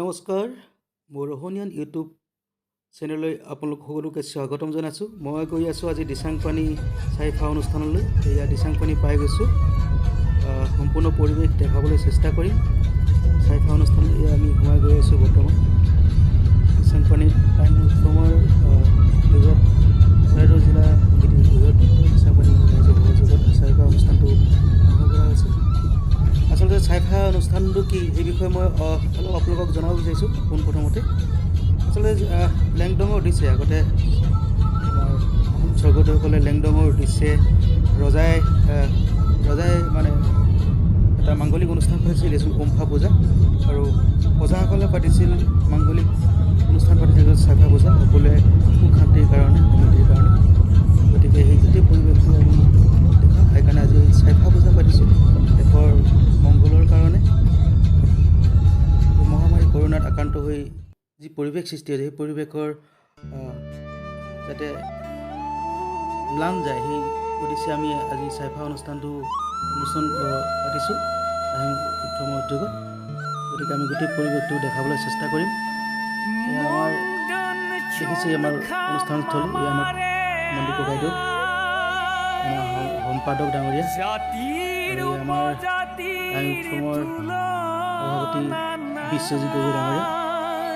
নমস্কাৰ মোৰ ৰহনিয়ান ইউটিউব চেনেললৈ আপোনালোক সকলোকে স্বাগতম জনাইছোঁ। মই গৈ আছোঁ আজি দিচাংপানী চাইফা অনুষ্ঠানলৈ। এয়া দিচাংপানী পাই গৈছোঁ। সম্পূৰ্ণ পৰিৱেশ দেখাবলৈ চেষ্টা কৰিম। চাইফা অনুষ্ঠানলৈ আমি সোমাই গৈ আছোঁ। বৰ্তমান দিচাংপানীত টাইম উৎসৱৰ চৰাইদেউ জিলা দিচাংপানী ৰাইজৰ সহযোগত চাইফা অনুষ্ঠানটো আৰম্ভ কৰা হৈছে। আচলতে চাইফা অনুষ্ঠানটো কি এই বিষয়ে মই অলপ আপোনালোকক জনাব বিচাৰিছোঁ। পোনপ্ৰথমতে আচলতে লেংডঙৰ উদ্দেশ্যে আগতে আমাৰ স্বৰ্গদেউসকলে লেংডঙৰ উদ্দেশ্যে ৰজাই মানে এটা মাংগলিক অনুষ্ঠান পাতিছিল, এইটো উমফা পূজা, আৰু প্ৰজাসকলে পাতিছিল মাংগলিক অনুষ্ঠান পাতিছিল চাইফা পূজা, সকলোৱে সুখ শান্তিৰ কাৰণে, সমৃদ্ধিৰ কাৰণে। গতিকে সেই গোটেই পৰিৱেশটো আমি দেখাওঁ। সেইকাৰণে আজি চাইফা পূজা পাতিছোঁ দেশৰ মংগলৰ কাৰণে। মহামাৰী কৰোণাত আক্ৰান্ত হৈ যি পৰিৱেশ সৃষ্টি হৈছে, সেই পৰিৱেশৰ যাতে ম্লান যায়, সেই উদ্দেশ্যে আমি আজি চাইফা অনুষ্ঠান পাতিছোঁ আহিম উৎসৱৰ উদ্যোগত। গতিকে আমি গোটেই পৰিৱেশটো দেখাবলৈ চেষ্টা কৰিম। আমাৰ দেখিছে আমাৰ অনুষ্ঠানস্থলী, এই আমাৰ মন্দিৰ ককাইদেউ, আমাৰ সম্পাদক ডাঙৰীয়া, আমাৰ আহিম উৎসৱৰ সভাপতি বিশ্বজিৎ গগৈ ডাঙৰীয়া।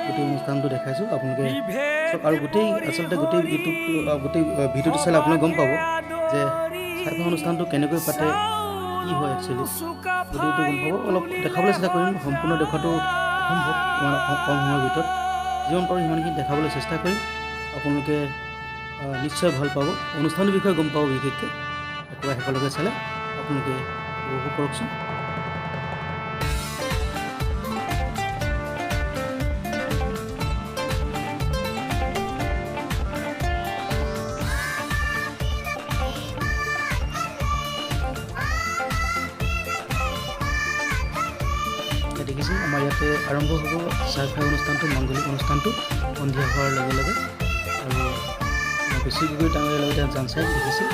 গোটেই অনুষ্ঠানটো দেখাইছোঁ আপোনালোকে চব। আৰু আচলতে গোটেই ভিডিঅ'টো চালে আপোনালোকে গম পাব যে চাইফা অনুষ্ঠানটো কেনেকৈ পাতে, কি হয় একচুৱেলি, গোটেইটো গম পাব। অলপ দেখাবলৈ চেষ্টা কৰিম। সম্পূৰ্ণ দেখুৱাটো অসম্ভৱ ইমান কম সময়ৰ ভিতৰত। যিমান পাৰোঁ সিমানখিনি দেখাবলৈ চেষ্টা কৰিম। আপোনালোকে নিশ্চয় ভাল পাব, অনুষ্ঠানৰ বিষয়ে গম পাব। বিশেষকৈ একেবাৰে শেষলৈকে চালে আপোনালোকে উপভোগ কৰকচোন। দেখিছে আমাৰ ইয়াতে আৰম্ভ হ'ব চাইফা অনুষ্ঠানটো, মাংগলিক অনুষ্ঠানটো সন্ধিয়া হোৱাৰ লগে লগে। আৰু বেছি গগৈ ডাঙৰীয়াৰ লগতে জানচাই দেখিছে,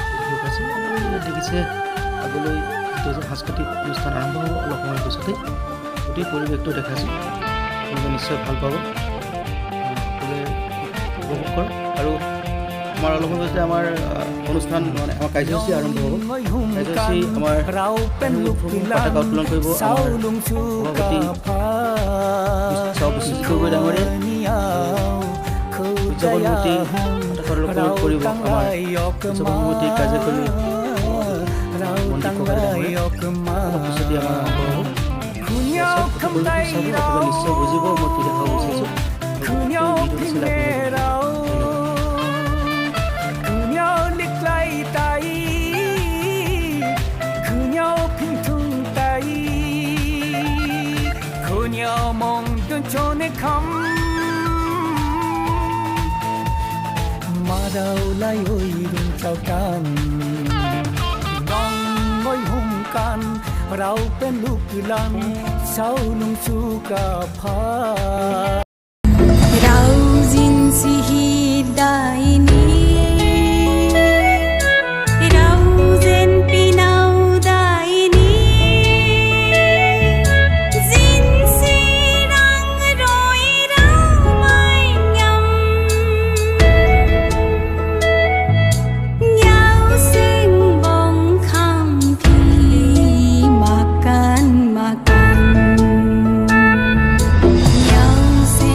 দেখিছে আগলৈ যিটো সাংস্কৃতিক অনুষ্ঠান আৰম্ভ হ'ব অলপ সময়ৰ পিছতেই। গোটেই পৰিৱেশটো দেখাইছোঁ, আপোনালোকে নিশ্চয় ভাল পাব, সকলোৱে উপভোগ কৰক। আৰু আমাৰ অলপ সময় পিছতে আমাৰ অনুষ্ঠান মানে আমাৰ কাৰ্যসূচী আৰম্ভ হ'ব। কাৰ্যসূচী আমাৰ পতাকা উত্তোলন কৰিব আমাৰ সভাপতি বিশ্বজিৎ গগৈ ডাঙৰীয়াই। উদযাপন মূৰ্তি পতাকা উত্তোলন কৰিব আমাৰ উদযাপন মূৰ্তি কাৰ্যকৰী মন্দিৰ ককাই ডাঙৰীয়া। অলপ পিছতে আমাৰ আৰম্ভ হ'ব। নিশ্চয় বুজিব মই কি দেখাব বিচাৰিছোঁ। Madau lai oi rung chao kan Dong ngoi hung kan Rau pen luk lan Sao lung chu ka pha Rau jin si hi dai ni Rau zen pinau dai ni Jin si rang roi rau mai nham Nhau sing bong kham thi makan Nhau sing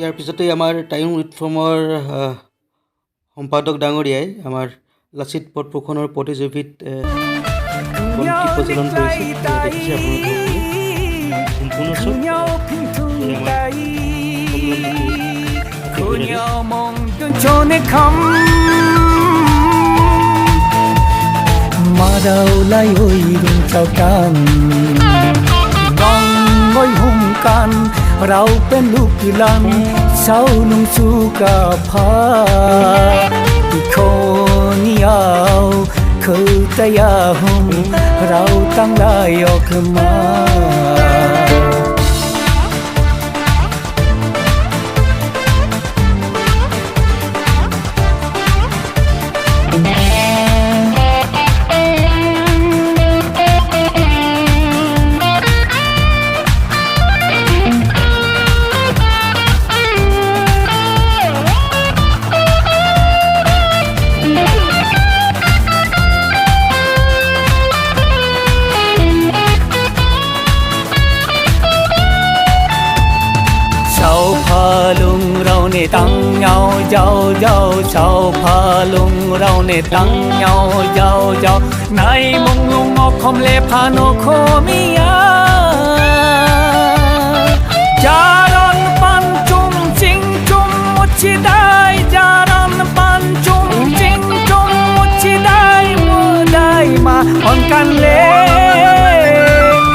ইয়াৰ পিছতেই আমাৰ time উইথফ্ৰমৰ সম্পাদক ডাঙৰীয়াই আমাৰ লাচিত পথ প্ৰদূষণৰ প্ৰতিযোগিত বন্তি প্ৰজ্বলন কৰিছিল দেখিছে আপোনালোকে Madaulay oi rung chao kan Rong ngôi hung kan Rau pen luk lan Sao nung su ka pha Ikho niao Khơ taya hung Rau tang lai ok ma tăng nhau giao giao sao pha lung rau nè tăng nhau giao giao nay mong lung ngọc không lệ pha nô khô mi ya cha ron pan chung ching chung một chi dai cha ron pan chung ching chung một chi dai mưa dai mà on can lệ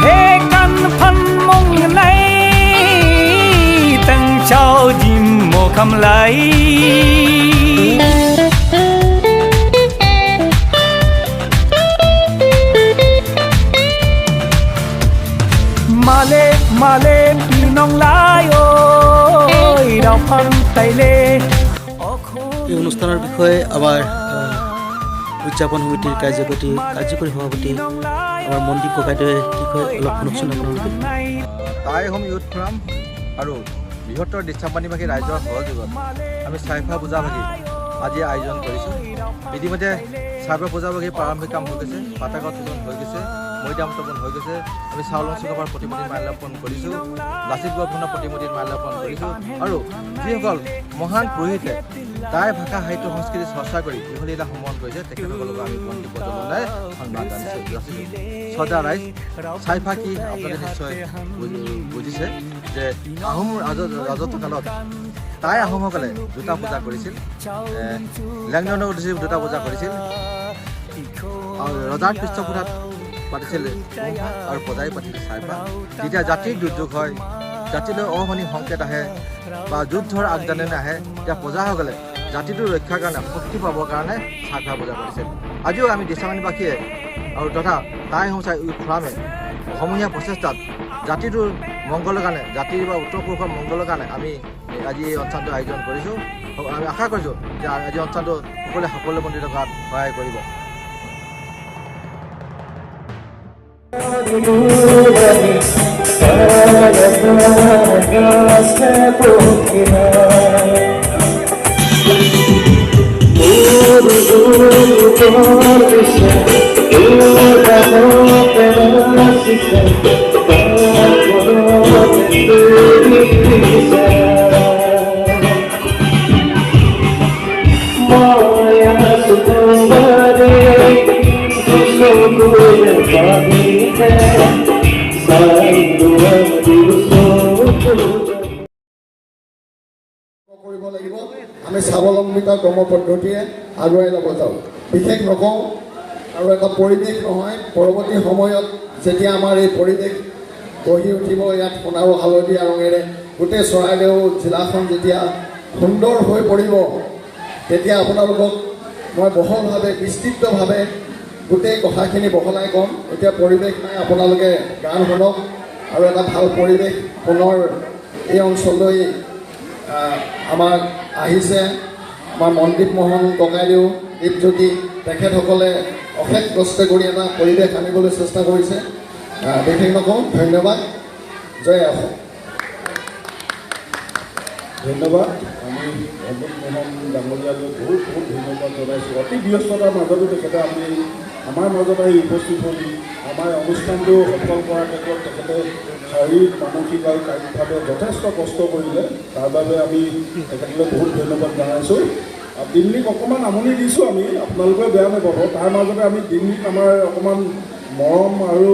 he can phan mong này tăng chao dim cầm lấy Male pinong layo Daw pang taile এই অনুষ্ঠানৰ বিষয়ে আমাৰ উদযাপন সমিতিৰ কাৰ্যকৰী সভাপতি আমাৰ মনদীপ ককাইদেৱে কি কয় অলপ শুনকচোন আপোনালোকে টাই হোম ইউথ ফোৰাম আৰু বৃহত্তৰ দিছাপানীবাসী ৰাইজৰ সহযোগত আমি চাইফা পূজাভাগী আজি আয়োজন কৰিছোঁ ইতিমধ্যে চাইফা পূজাভাগী প্ৰাৰম্ভিক কাম হৈ গৈছে পাতাকা উত্তোলন হৈ গৈছে মৈদাম উত্তোলন হৈ গৈছে আমি চাউলং চুকাফাৰ প্ৰতিমূৰ্তিত মাল্যাৰ্পণ কৰিছোঁ লাচিত বৰফুকনৰ প্ৰতিমূৰ্তিত মাল্যাৰ্পণ কৰিছোঁ আৰু যিসকল মহান পুৰোহিতে টাই ভাষা সাহিত্য সংস্কৃতি চৰ্চা কৰি দীঘলীয়া সমন কৰিছে তেখেতসকলক আমি বন্তি প্ৰজ্বলনেৰে সন্মান জানিছোঁ শ্ৰদ্ধা ৰাইজ চাইফা কি আপোনালোকে নিশ্চয় বুজিছে যে আহোম ৰাজত্বকালত টাই আহোমসকলে দুটা পূজা কৰিছিল লেংডনৰ উদ্দেশ্যে দুটা পূজা কৰিছিল ৰজাৰ পৃষ্ঠপোষকতাত পাতিছিল আৰু পূজাই পাতিছিল চাইফা যেতিয়া জাতিৰ দুৰ্যোগ হয় জাতিলৈ অশনি সংকেত আহে বা যুদ্ধৰ আগজাননী আহে তেতিয়া প্ৰজাসকলে জাতিটোৰ ৰক্ষাৰ কাৰণে শক্তি পাবৰ কাৰণে চাইফা পূজা কৰিছিল আজিও আমি দিছাপানীবাসীয়ে আৰু তথা টাই হোম ফোৰামে সমূহীয়া প্ৰচেষ্টাত জাতিটোৰ মংগলৰ কাৰণে জাতিৰ বা উত্তৰ পুৰুষৰ মংগলৰ কাৰণে আমি আজি এই অনুষ্ঠানটো আয়োজন কৰিছোঁ আমি আশা কৰিছোঁ যে আজি অনুষ্ঠানটো সকলোৱে বন্তি কৰাত সহায় কৰিব কৰিব লাগিব আমি স্বাৱলম্বিতা কৰ্ম পদ্ধতিৰে আগুৱাই যাব যাওঁ বিশেষ নকওঁ আৰু এটা পৰিৱেশ নহয় পৰৱৰ্তী সময়ত যেতিয়া আমাৰ এই পৰিৱেশ গঢ়ি উঠিব ইয়াত সোণাৰু হালধীয়া ৰঙেৰে গোটেই চৰাইদেউ জিলাখন যেতিয়া সুন্দৰ হৈ পৰিব তেতিয়া আপোনালোকক মই বহলভাৱে বিস্তৃতভাৱে গোটেই কথাখিনি বহলাই ক'ম এতিয়া পৰিৱেশ নাই আপোনালোকে গান শুনক আৰু এটা ভাল পৰিৱেশ পুনৰ এই অঞ্চললৈ আমাক আহিছে আমাৰ মনদীপ মোহন ককাইদেউ দীপজ্যোতি তেখেতসকলে অশেষ কষ্ট কৰি এটা পৰিৱেশ আনিবলৈ চেষ্টা কৰিছে বিশেষ নকওঁ ধন্যবাদ জয় অসম ধন্যবাদ আমি মনদীপ মোহন ডাঙৰীয়ালৈ বহুত বহুত ধন্যবাদ জনাইছোঁ অতি ব্যস্ততাৰ মাজতো তেখেতে আমি আমাৰ মাজত আহি উপস্থিত হৈ আমাৰ অনুষ্ঠানটো সফল কৰাৰ ক্ষেত্ৰত তেখেতে শাৰীৰিক মানসিক আৰু কায়িকভাৱে যথেষ্ট কষ্ট কৰিলে তাৰ বাবে আমি তেখেতলৈ বহুত ধন্যবাদ জনাইছোঁ দিল্লীক অকণমান আমনি দিছোঁ আমি আপোনালোকে বেয়া নাপাব তাৰ মাজতে আমি দিল্লীক আমাৰ অকণমান মৰম আৰু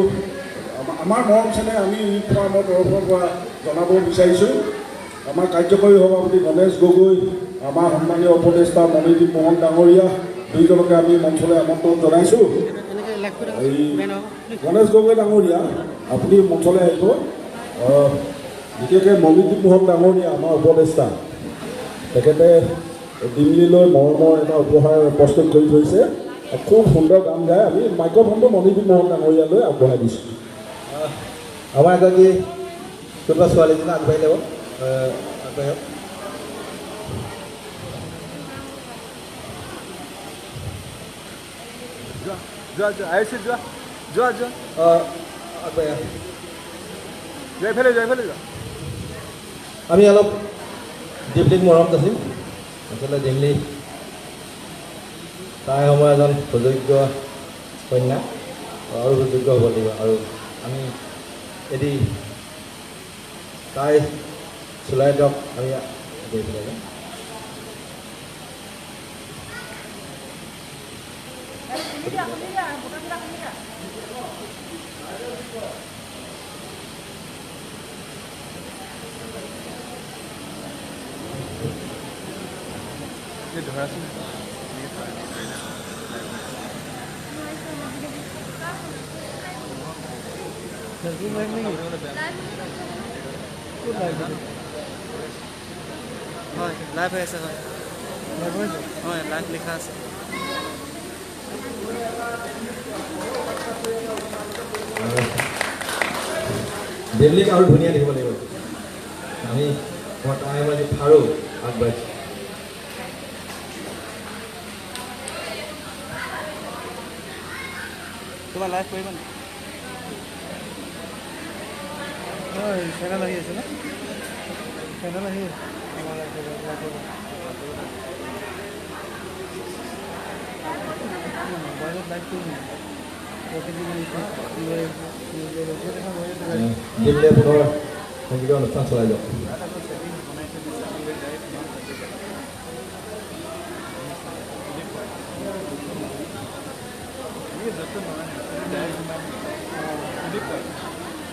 আমাৰ মৰম চেনেহ আমি ইউথ ফাৰ্মৰ তৰফৰ পৰা জনাব বিচাৰিছোঁ আমাৰ কাৰ্যকৰী সভাপতি গণেশ গগৈ আমাৰ সন্মানীয় উপদেষ্টা মণিদীপ মোহন ডাঙৰীয়া দুইজনকে আমি মঞ্চলৈ আমন্ত্ৰণ জনাইছোঁ এই গণেশ গগৈ ডাঙৰীয়া আপুনি মঞ্চলৈ আহিব বিশেষকৈ মণিদীপ মোহন ডাঙৰীয়া আমাৰ উপদেষ্টা তেখেতে দিল্লীলৈ মৰমৰ এটা উপহাৰ প্ৰস্তুত কৰি থৈছে খুব সুন্দৰ গান গাই আমি মাইক্ৰফোনটো মণিদীপ মোহন ডাঙৰীয়ালৈ আগবঢ়াই দিছোঁ আমাৰ এগৰাকী কোনোবা ছোৱালীজনী আগবাঢ়ি যাব আগবাঢ়ক যোৱা যোৱা আহিছে যোৱা যোৱা যোৱা আগবাঢ়ি যোৱা এইফালে যোৱা আমি অলপ দিল্লীক মৰম যাচিম আচলতে দিল্লী তাই সময় এজন সুযোগ্য কন্যা আৰু সুযোগ্য হ'ব লাগিব আৰু আমি এটি তাই চলাই দিয়ক আমি হয় লাইভ হৈ আছে হয় হয় লাইভ লিখা আছে দিল্লীক আৰু ধুনীয়া দেখিব লাগিব আমি মই তাই মই যে ফাৰো আগবাঢ়িছোঁ তোমাৰ লাইভ কৰিবা নি হয় চেনেল আহি আছে ন চেনেল আহি আছে আমাৰ মোবাইলত লাইভ কৰিম দিল্লীয়ে পুনৰ সংগীত অনুষ্ঠান চলাই যাওক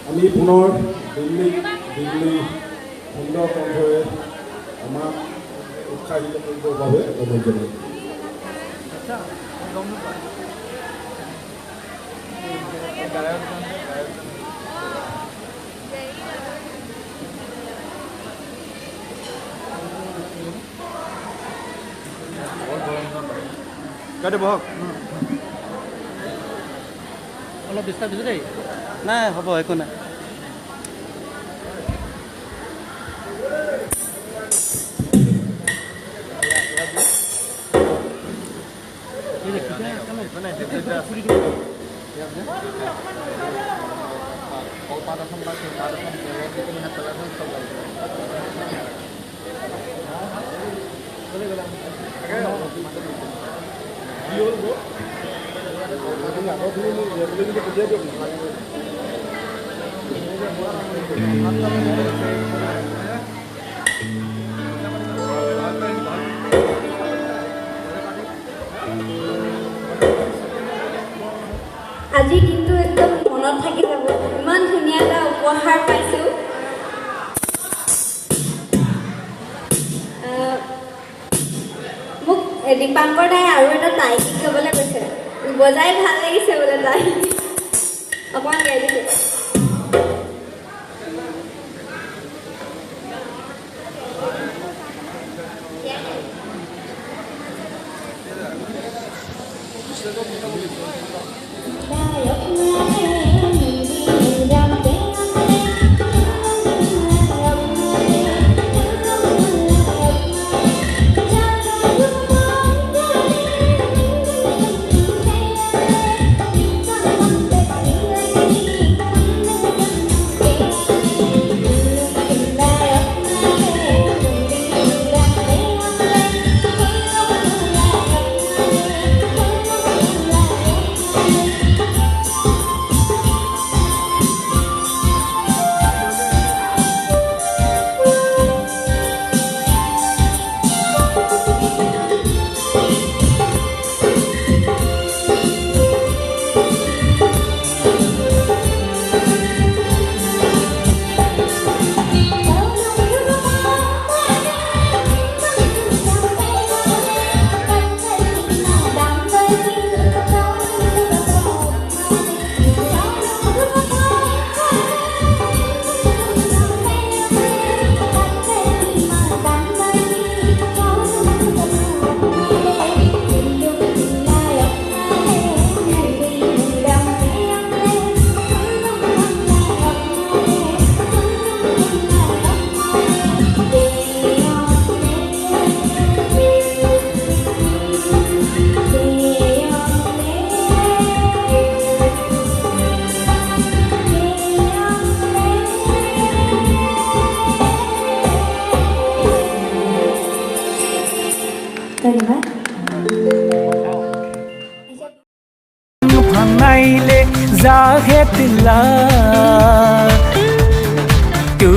আমি পুনৰ দিল্লী সুন্দৰ কণ্ঠৰে আমাক উৎসাহিত কৰিবৰ বাবে অনুৰোধ জনাইছোঁ বহক অলপ ডিষ্টাৰ্ব দিছোঁ দেই নাই হ'ব একো নাই আজি দিনটো একদম মনত থাকি যাব ইমান ধুনীয়া এটা উপহাৰ পাইছোঁ মোক দীপাংকৰ দাই আৰু এটা তাইকিক গাবলৈ কৈছে বজাই ভাল লাগিছে বোলে তাই অকণমান গাই দিছে Zahetlah tu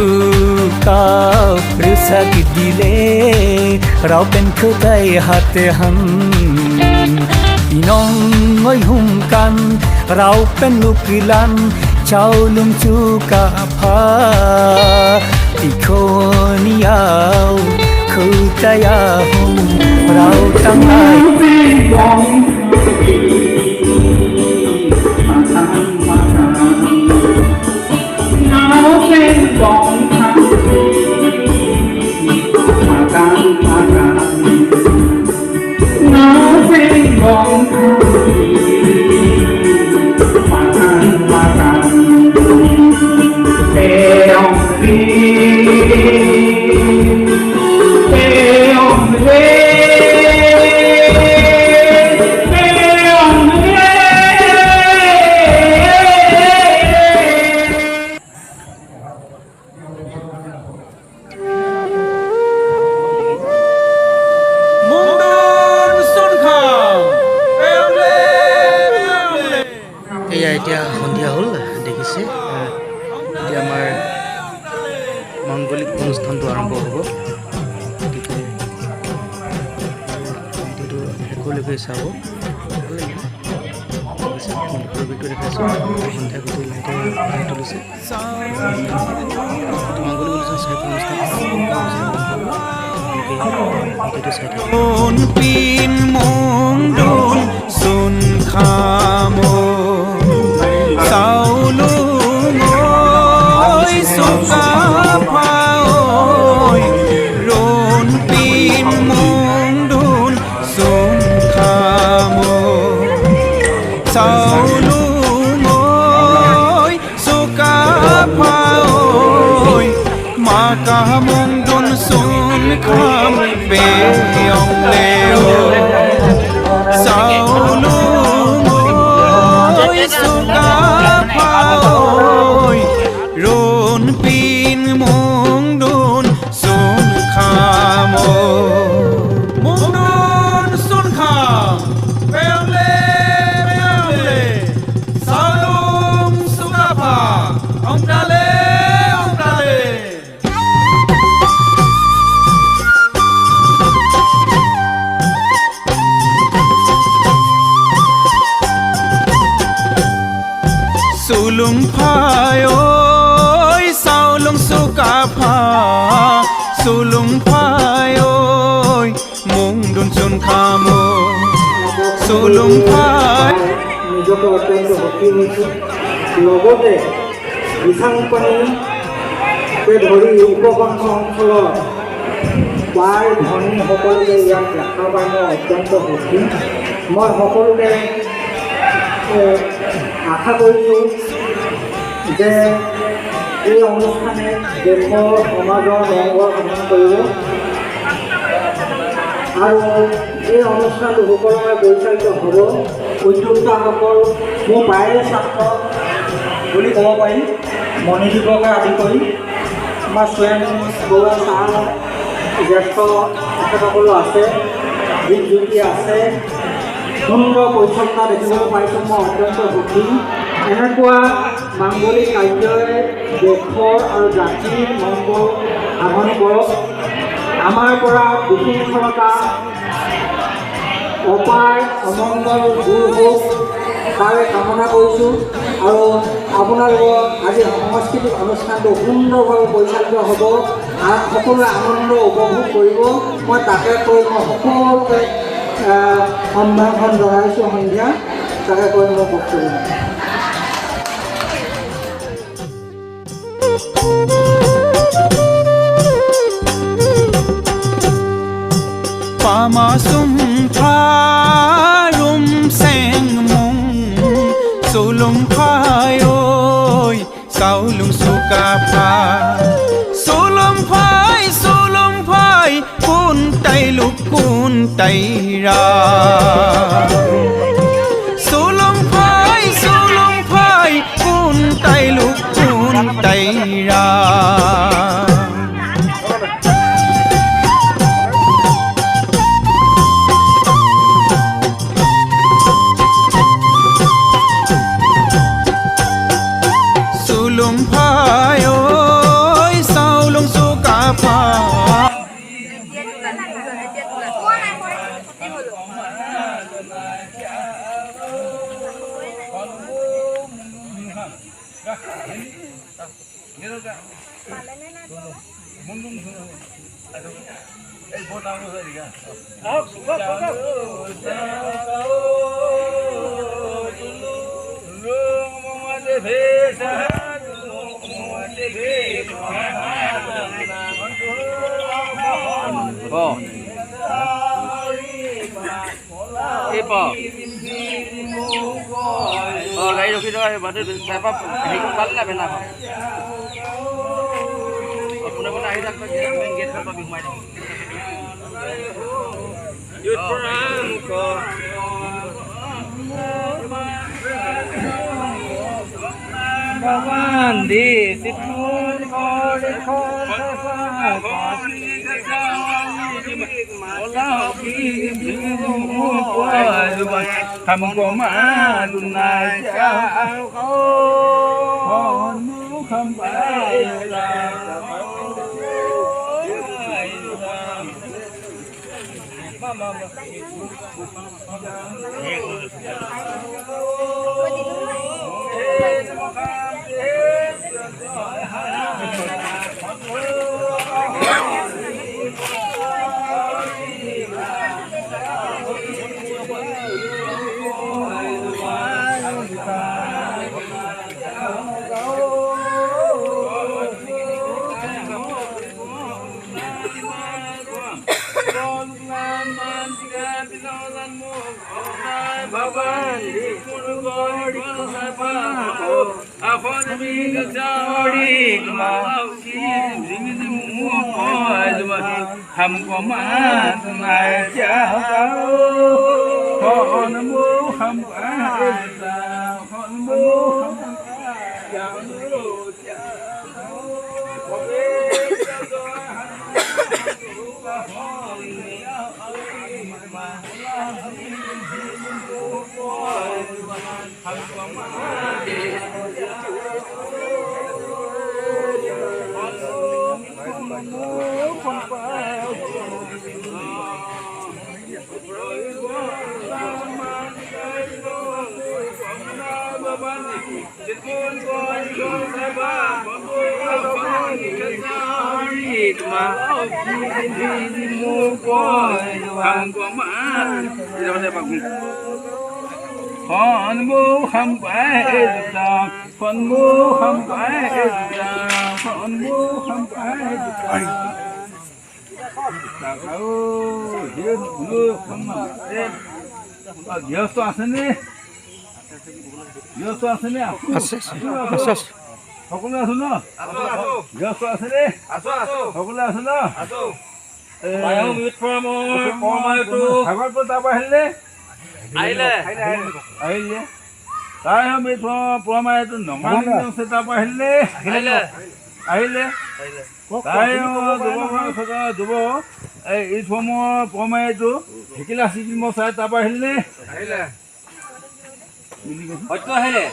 kau rusak dile rau pen khutai hate han inong ngoi hum kan rau pen lukilan chau lum chu ka pha tikhoniao khutaya hum rau tangai এয়া এতিয়া সন্ধিয়া হ'ল দেখিছে এতিয়া আমাৰ মাংগলিক অনুষ্ঠানটো আৰম্ভ হ'ব গতিকে ভিডিঅ'টো শেষলৈকে চাব পৰিৱেশটো দেখাইছোঁ সন্ধিয়া গোটেই লাইটে তুলিছে মাংগলিক অনুষ্ঠান চাই অনুষ্ঠান ভিডিঅ'টো চাই থাকক Sulung phai ơi sao lung su ca pha sulung phai ơi mong dun chun khamo sulung phai নিজকে অত্যন্ত সুখী হৈছোঁ লগতে দিচাংপানীকে ধৰি উপকণ্ঠ অঞ্চলৰ প্ৰায় ধনী সকলোকে ইয়াত দেখাৰ বাবে মই অত্যন্ত সুখী মই সকলোকে আশা কৰিছোঁ যে এই অনুষ্ঠানে দেশৰ সমাজৰ মংগল সাধন কৰিব আৰু এই অনুষ্ঠানটো সুকলমে পৰিচালিত হ'ব উদ্যোক্তাসকল মোৰ প্ৰায়ে ছাত্ৰ বুলি ক'ব পাৰি মণিদীপকে আদি কৰি আমাৰ স্বয়ং গৌৰৱ চাহ জ্যেষ্ঠ তেখেতসকলো আছে দীপ জ্যোতি আছে সুন্দৰ পৰিচ্ছন্নতা দেখিবলৈ পাইছোঁ মই অত্যন্ত সুখী এনেকুৱা মাংগলিক কাৰ্যই দেশৰ আৰু জাতিৰ মংগল সাধন কৰক আমাৰ পৰা বিশৃংখলতা অপায় অমংগল দূৰ হওক তাৰে কামনা কৰিছোঁ আৰু আপোনালোকৰ আজি সাংস্কৃতিক অনুষ্ঠানটো সুন্দৰভাৱে পৰিচালিত হ'ব আৰু সকলোৱে আনন্দ উপভোগ কৰিব মই তাকে কৈ মই সকলোকে সম্ভাষণ জনাইছোঁ সন্ধিয়া তাকে কৈ মই বক্তব্য Pamasum pharum seng mung sulung phai oi saulung suka pha sulung phai kun tai luk kun tai ra sulung phai kun tai luk kun tai ra গাড়ী ৰখি থকা চাইপা হেৰিটো পালে বেনা কোনে কোনে আহি থাকক মেইন গেটখন পৰা সোমাই থাকক ভগৱান দি চিঠুৰ কৰে हमको मालूना जाओ हम पाएगा हमको मालूना जाओ हम গৃহস্থ আছেনে গৃহস্থ আছেনে সকলোৱে আছো ন গৃহস্থ আছেনে সকলোৱে আছো ন ভাগৱত তাৰপৰা আহিলে আহিলে তাই আমি পৰমায়ুটো নমালিংগ তাৰপৰা আহিলে তাই যুৱ এই ফৰ্মৰ পৰমায়ুটো ঢেকিলা চিকিম চাই তাৰপৰা আহিলে সত্য আহিলে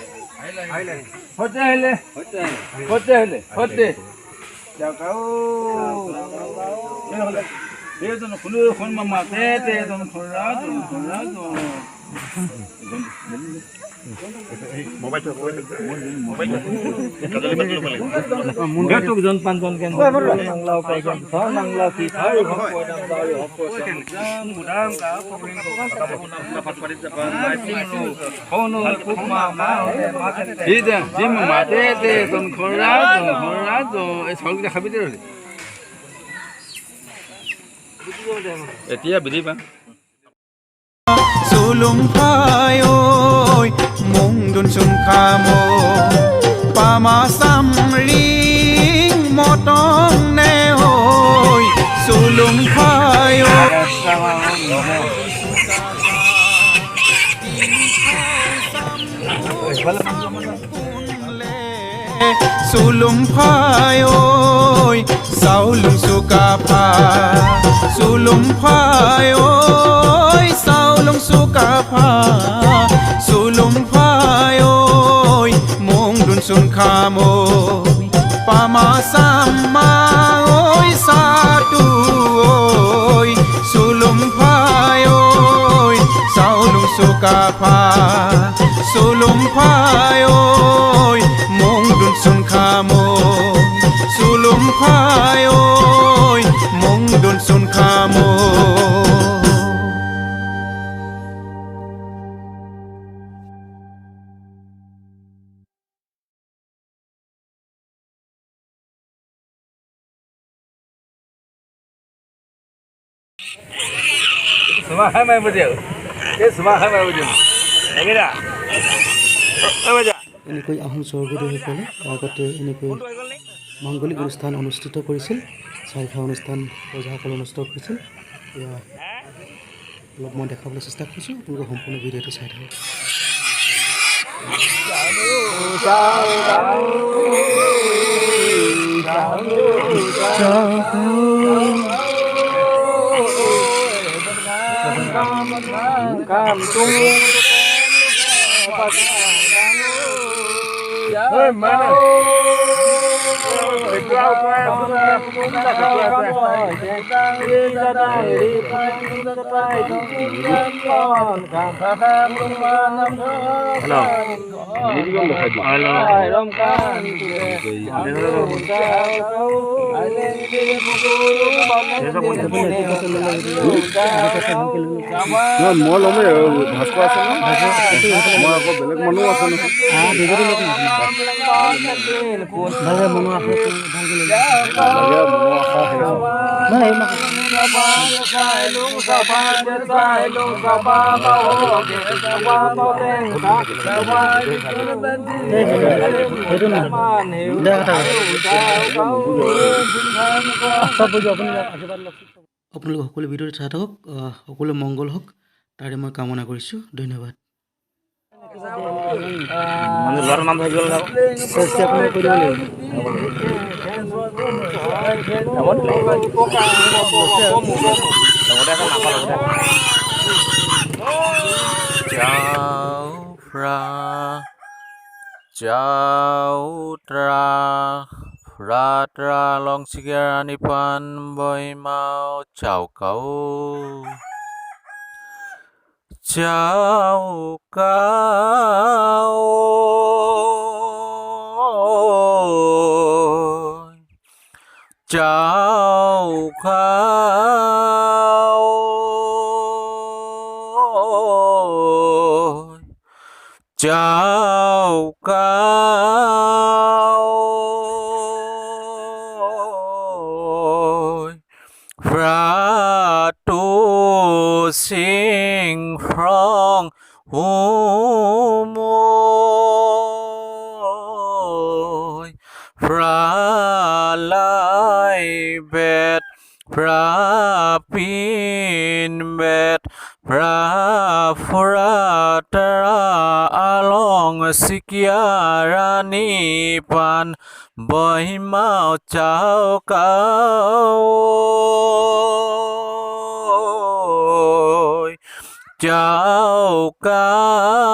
জনপাঞ্জন কেন্দ্ৰ এতিয়া বিধি পা Sulung phayoy mong dun sum khamo pama sam ring motong ne hoy sulung phayoy sulung phayoy saulung sukapha sulung phayoy saulung sukapha sulung phayoy mong dun sun khamoy pama samma oy satu oy sulung phayoy saulung sukapha sulung phayoy Semangat main betul. Semangat main betul. Lagi dah. Baca. এনেকৈ আহোম স্বৰ্গদেউসকলে আগতে এনেকৈ মাংগলিক অনুষ্ঠান অনুষ্ঠিত কৰিছিল চাৰিফা অনুষ্ঠান প্ৰজাসকলে অনুষ্ঠিত কৰিছিল এয়া অলপ মই দেখাবলৈ চেষ্টা কৰিছোঁ আপোনালোকে সম্পূৰ্ণ ভিডিঅ'টো চাই থাকক মই ল'মেই ভাস্কৰ আছে মই আকৌ বেলেগ মানুহ আছে আপোনালোকে সকলো ভিডিঅ'টো চাই থাকক সকলো মংগল হওক তাৰে মই কামনা কৰিছোঁ ধন্যবাদ Ratra long sigara nipan boy mau chào cậu chào cậu chào cậu chào cậu to sing from home fra lai bet fra pin bet fra fratara along sikiarani pan boy mau chào cậu chào cậu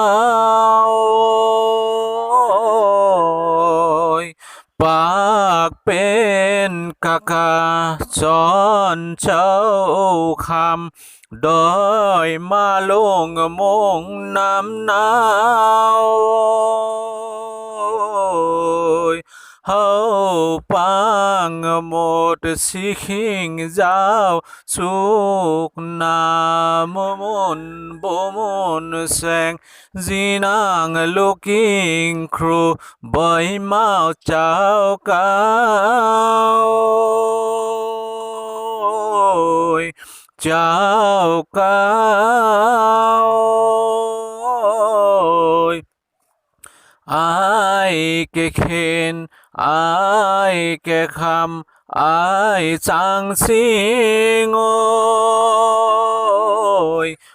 bác bên kaka chọn châu kham đôi ma lung mong năm nào hậu bang một si khinh giao suk nam môn bồ môn sang di nàng looking crew boy mau chào cao chào cao ai cái khen ai cái khăm ai chẳng sinh ôi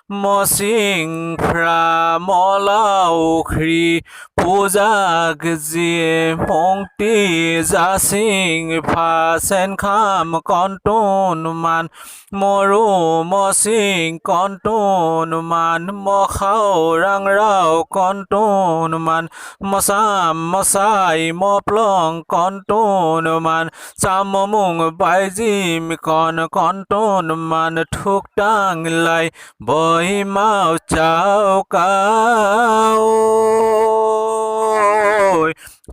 mò sinh pra mò lao khri puja gzie mong ti za sinh pha sen kham con tôn man mò ru mò sinh con tôn man mò khao rang rao con tôn man mò sam mò sai mò plong con tôn man sam mò mung bai jim con tôn man thuk tang lai boy mau chào cao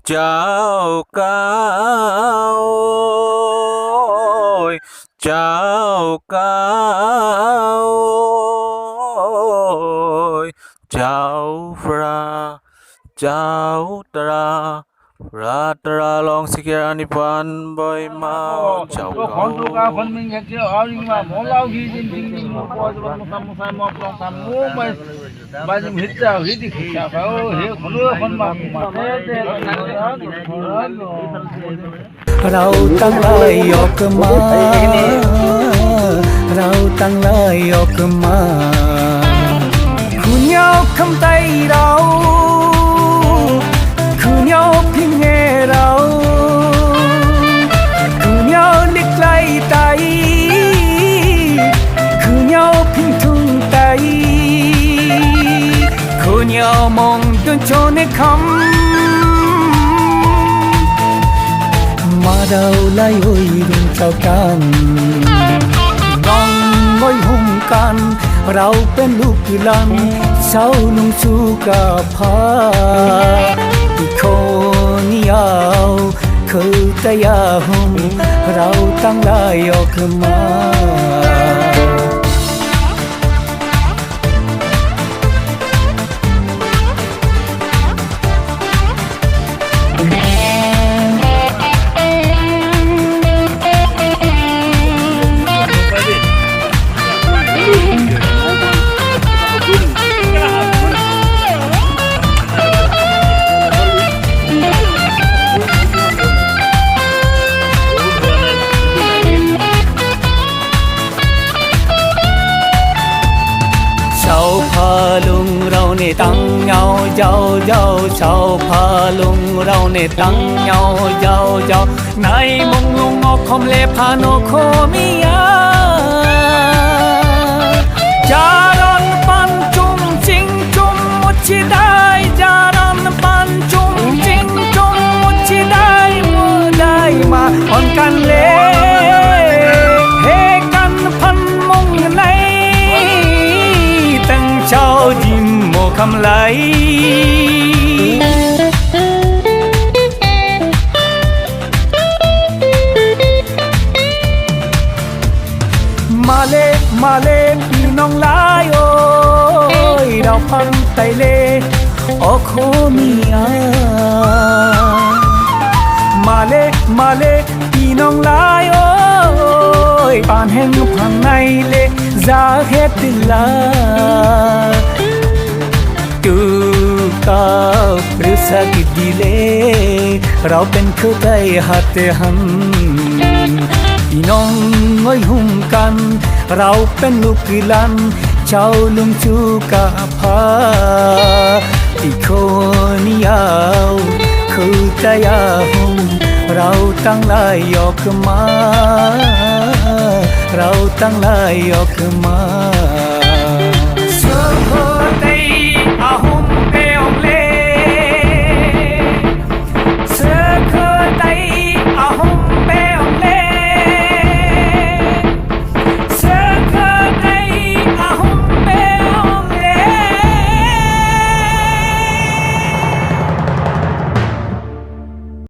chào cao chào cao chào fra chào tra ราตราลองสิเกรานิพันธ์บ่อยมาเจ้า ก็คนตัวกาคนมึงอยากเจอเอาจริงว่าหมอเล่าที่จริงจริงจริงหมอปอยจะมาทำใส่หมอปลองทำงูไปไปจะหิดเจ้าหิดที่ขี้เจ้าเขาเหี้ยคนรู้คนมาเต้เต้นั่งเนาะ เราตั้งหลายออกมา เราตั้งหลายออกมาคุณยาวคำไตเราคุณยาวพิงเงเราคุณยาวลิกไลไตคุณยาวพิงทุ่งไตคุณยาวมองจนโจในคำมาดาวไล่หอยรุงเจ้ากันร้องงอยหุ่มกันเราเป็นลูกหลานเศร้านุ่งชูกาพาที่คนยาวคือตายาหุ่มเราตั้งหลายออกมา nè tăng nhau dâu dâu sau pha lung rau nè tăng nhau dâu dâu nay mong lung ngọc không lệ pha nô khô mi cha ron pan chung chinh chung một chi đai cha ron pan chung chinh chung một chi đai mưa đai mà on can lệ he can phan mong này tăng trao dìm mồ khăm lấy mà lên đi nong lái ôi đào phăng tay lê ô khô mía mà lê đi nong lái ôi bàn hẹn phăng này lê ra hết là tu cao risa kidile rau pen khutai hate ham inong ngoi hum kan rau pen lukilan chau lung chu ka pha ikhoniao khutaya hum rau tang lai yok ma rau tang lai yok ma